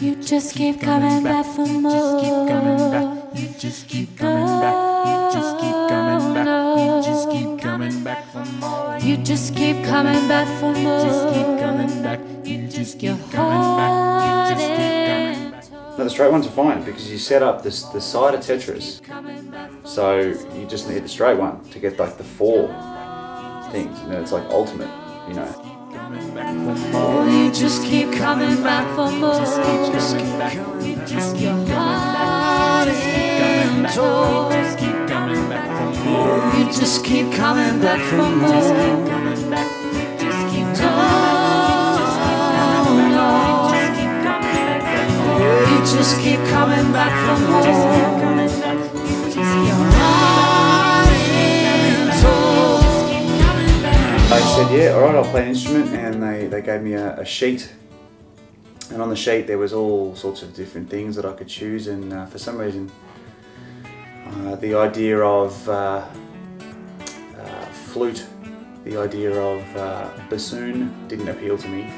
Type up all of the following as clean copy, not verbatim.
You just keep coming back for more. You just keep coming back. You just keep coming back. You just keep coming back for more. You just keep coming back for more. Just keep coming back. You just keep coming back. You just keep coming back. No, the straight ones are fine because you set up the side of Tetris, so you just need the straight one to get like the 4 things, and then it's like ultimate, you know. You just keep coming back for more. Just keep coming back. You just keep coming back. Just keep coming back. Just keep coming back for more. You just keep coming back for more. Just keep coming back. Just keep coming back. You just keep coming back for more. I said, yeah, alright, I'll play an instrument, and they gave me a sheet, and on the sheet there was all sorts of different things that I could choose, and for some reason the idea of flute, the idea of bassoon didn't appeal to me.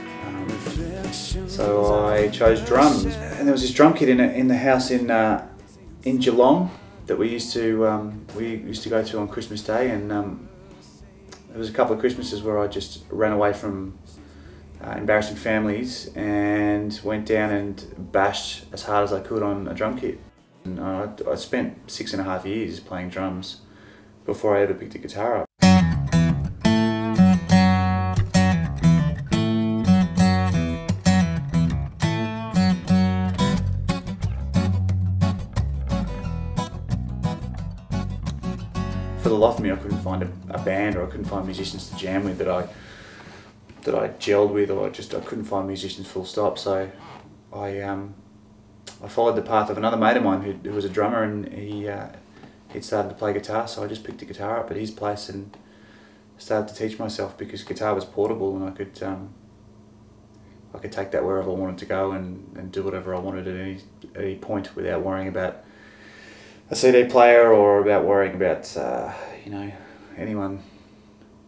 So I chose drums, and there was this drum kit in the house in Geelong that we used to go to on Christmas Day, and there was a couple of Christmases where I just ran away from embarrassing families and went down and bashed as hard as I could on a drum kit. And I spent 6.5 years playing drums before I ever picked a guitar up. For the life of me, I couldn't find a band, or I couldn't find musicians to jam with that I gelled with, or I couldn't find musicians full stop. So I followed the path of another mate of mine who was a drummer, and he'd started to play guitar, so I just picked a guitar up at his place and started to teach myself, because guitar was portable and I could take that wherever I wanted to go and do whatever I wanted at any point without worrying about a CD player or about worrying about you know, anyone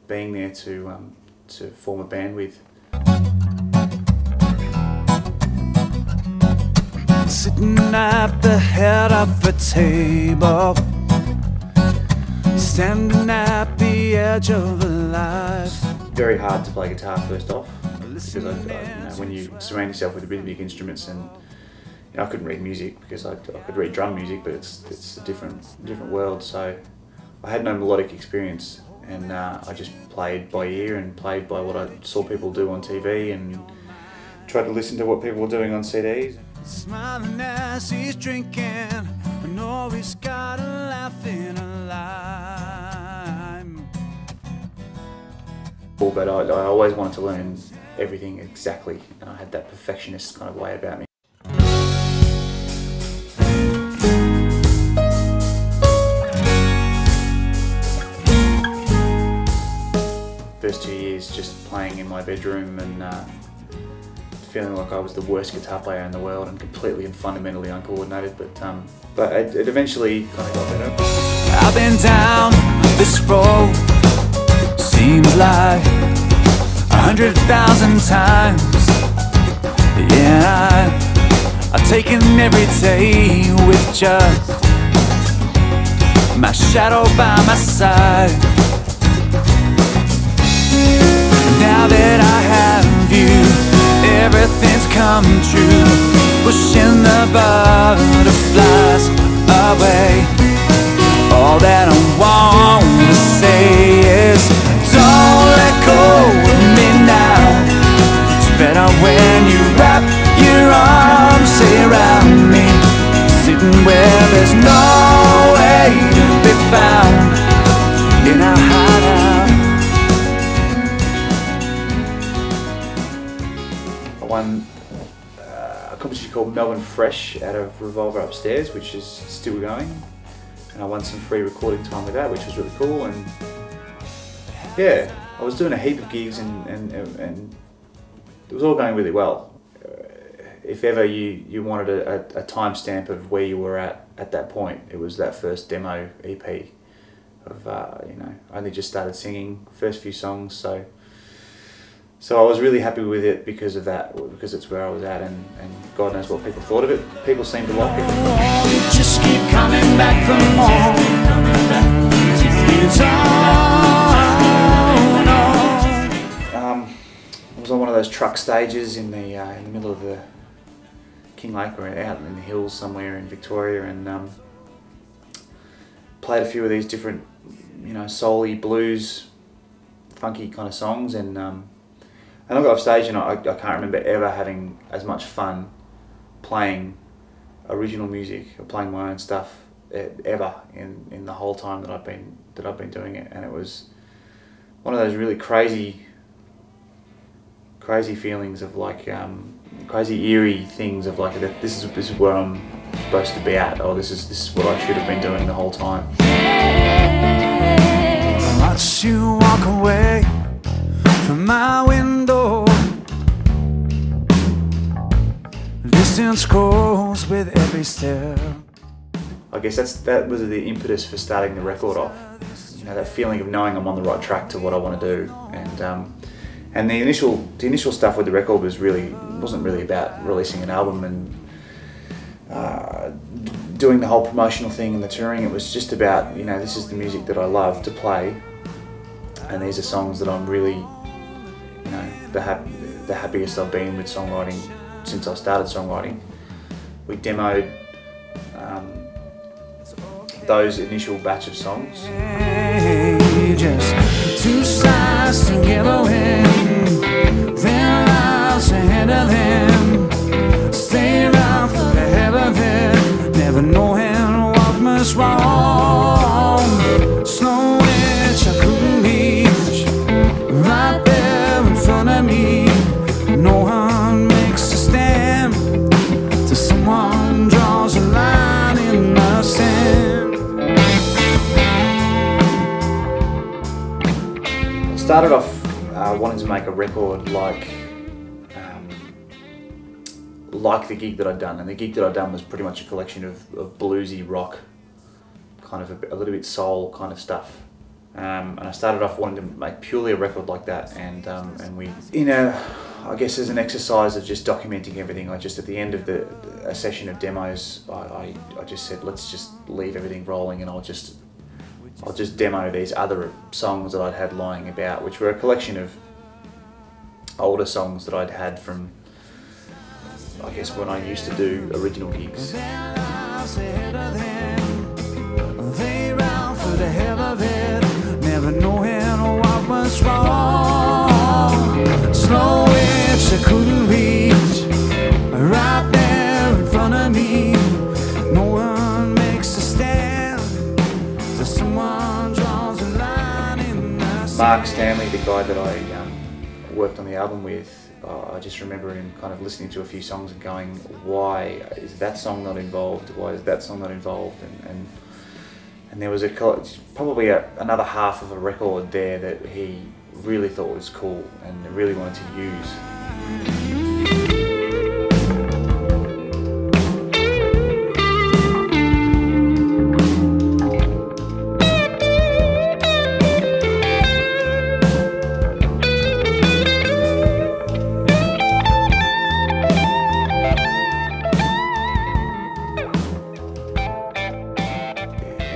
being there to form a band with. Sitting at the head of the table, standing at the edge of a life. Very hard to play guitar first off, because you know, when you surround yourself with really big instruments, and you know, I couldn't read music because I could read drum music, but it's a different world. So I had no melodic experience, and I just played by ear and played by what I saw people do on TV, and tried to listen to what people were doing on CDs. Smiling as he's drinking, I know he's got a laugh in a lime. But I always wanted to learn everything exactly, and I had that perfectionist kind of way about me. First 2 years just playing in my bedroom and feeling like I was the worst guitar player in the world and completely and fundamentally uncoordinated, but it eventually kind of got better. I've been down this road, seems like 100,000 times. Yeah, I've taken every day with just my shadow by my side. Now that I have you, everything's come true, pushing the butterflies away. All that I want to say is, don't let go of me now. It's better when you wrap your arms around me, sitting where there's no way to be found in our hideout. I won a competition called Melbourne Fresh out of Revolver Upstairs, which is still going, and I won some free recording time with that, which was really cool. And yeah, I was doing a heap of gigs, and it was all going really well. If ever you wanted a timestamp of where you were at that point, it was that first demo EP of you know, I only just started singing, first few songs, so So I was really happy with it because of that, because it's where I was at, and God knows what people thought of it. People seemed to like it. Just keep coming back for more. I was on one of those truck stages in the middle of the Kinglake, or out in the hills somewhere in Victoria, and played a few of these different, soul-y, blues, funky kind of songs, and I got off stage, and I can't remember ever having as much fun playing original music or playing my own stuff ever in the whole time that I've been doing it. And it was one of those really crazy feelings of like crazy eerie things of like this is where I'm supposed to be at, or this is what I should have been doing the whole time. Watch you walk away from my window. Distance grows with every step. I guess that was the impetus for starting the record off. That feeling of knowing I'm on the right track to what I want to do, and the initial stuff with the record wasn't really about releasing an album and doing the whole promotional thing and the touring. It was just about, this is the music that I love to play, and these are songs that I'm really, the happiest I've been with songwriting since I started songwriting. We demoed those initial batch of songs. Just two sides together when their lives ahead of them. Stay around for the hell of it, never knowing what was wrong. Snow which I couldn't reach, right there in front of me. No one makes a stand till someone draws a line in the sand. Started off wanting to make a record like the gig that I'd done, and the gig that I'd done was pretty much a collection of bluesy rock, kind of a little bit soul kind of stuff. And I started off wanting to make purely a record like that, and we, I guess as an exercise of just documenting everything, I just at the end of a session of demos, I just said, let's just leave everything rolling, and I'll just demo these other songs that I'd had lying about, which were a collection of older songs that I'd had from, I guess, when I used to do original gigs. They ran for the hell of it, never knowing what was wrong. Slow which I couldn't reach, right there in front of me. No one makes a stand till someone draws a line in the sand. Mark Stanley, the guy that I worked on the album with, I just remember him kind of listening to a few songs and going, why is that song not involved? Why is that song not involved? And there was probably another half of a record there that he really thought was cool and really wanted to use.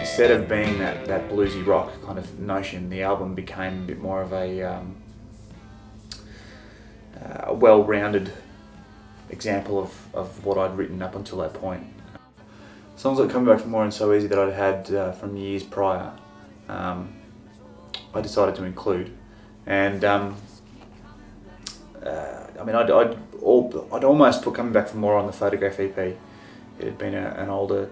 Instead of being that bluesy rock kind of notion, the album became a bit more of a well-rounded example of what I'd written up until that point. Songs like Coming Back for More and So Easy that I'd had from years prior, I decided to include, and I mean I'd almost put Coming Back for More on the Photograph EP. It had been an older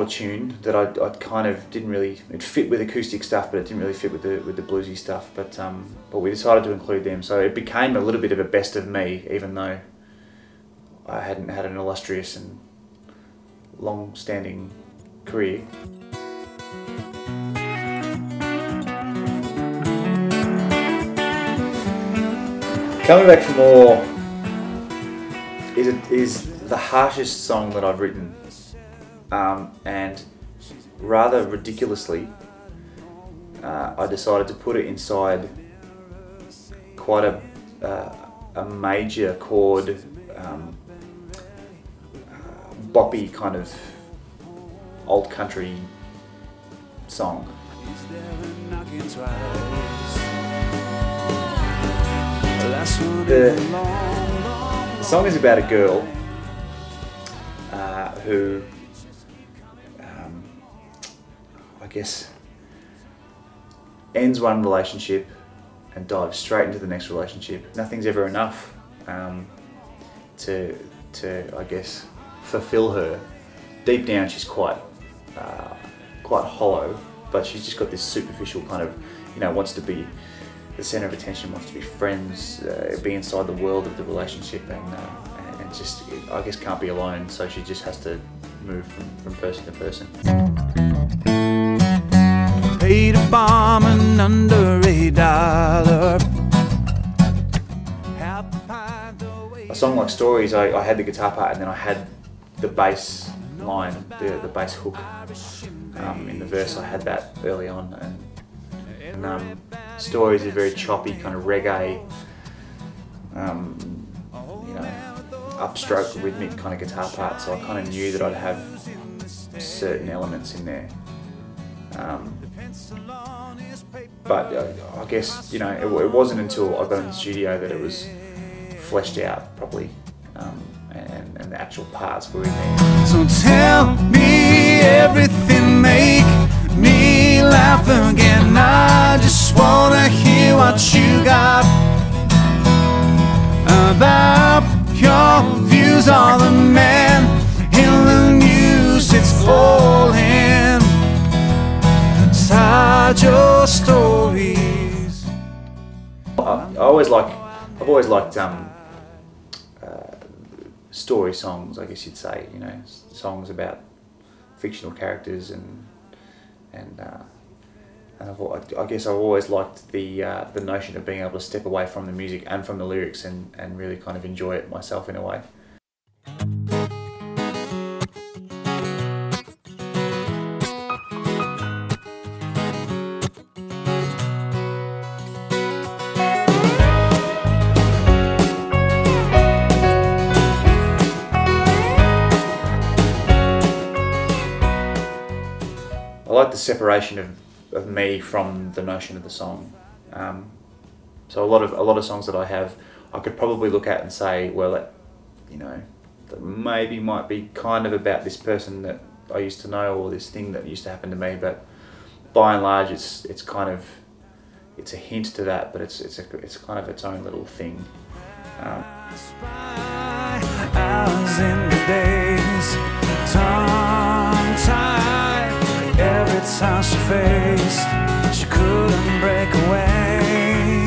tune that I'd kind of didn't really, it fit with acoustic stuff, but it didn't really fit with the bluesy stuff. But we decided to include them, so it became a little bit of a best of me, even though I hadn't had an illustrious and long-standing career. Coming Back for More is the harshest song that I've written. And rather ridiculously, I decided to put it inside quite a major chord, boppy kind of old country song. The song is about a girl who, I guess, ends one relationship and dives straight into the next relationship. Nothing's ever enough to I guess, fulfill her. Deep down, she's quite hollow, but she's just got this superficial kind of, wants to be the center of attention, wants to be friends, be inside the world of the relationship, and just, I guess, can't be alone. So she just has to move from person to person. Paid a barman under $8. A song like Stories, I had the guitar part and then I had the bass line, the bass hook in the verse. I had that early on, and Stories is a very choppy kind of reggae, upstroke rhythmic kind of guitar part. So I kind of knew that I'd have certain elements in there. But I guess, it wasn't until I got in the studio that it was fleshed out properly, and the actual parts were in there. So tell me everything, make me laugh again. I just wanna hear what you got about your views on the man in the news. It's falling inside your stories. I've always liked story songs, I guess you'd say. Songs about fictional characters, and I guess I've always liked the notion of being able to step away from the music and from the lyrics and really kind of enjoy it myself in a way. I like the separation of me from the notion of the song. So a lot of songs that I have, I could probably look at and say, well, that maybe might be kind of about this person that I used to know, or this thing that used to happen to me. But by and large, it's a hint to that, but it's kind of its own little thing. Hours in the days, tongue-tied. Every time she faced, she couldn't break away.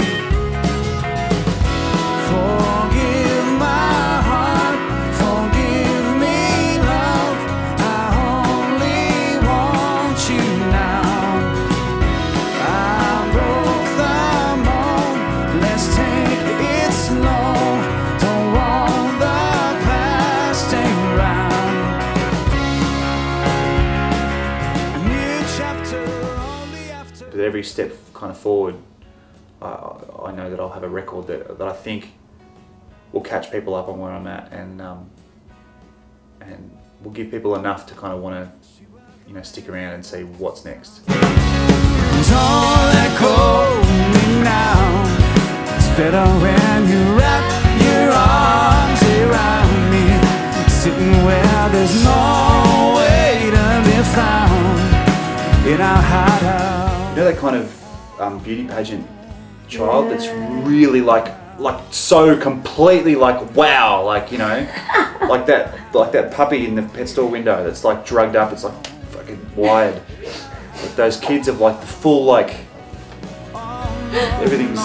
Forgive my heart, forgive me, love. I only want you now. I broke the mold, let's take it slow. Don't want the past to hang around. But every step kind of forward, I know that I'll have a record that I think will catch people up on where I'm at, and will give people enough to kind of want to, stick around and see what's next. Don't let go me now. It's better when you wrap your arms around me, sitting where there's no way to be found in our hideout. That kind of beauty pageant child that's really like so completely wow, like that puppy in the pet store window that's like drugged up, it's like fucking wired. Like those kids have the full everything's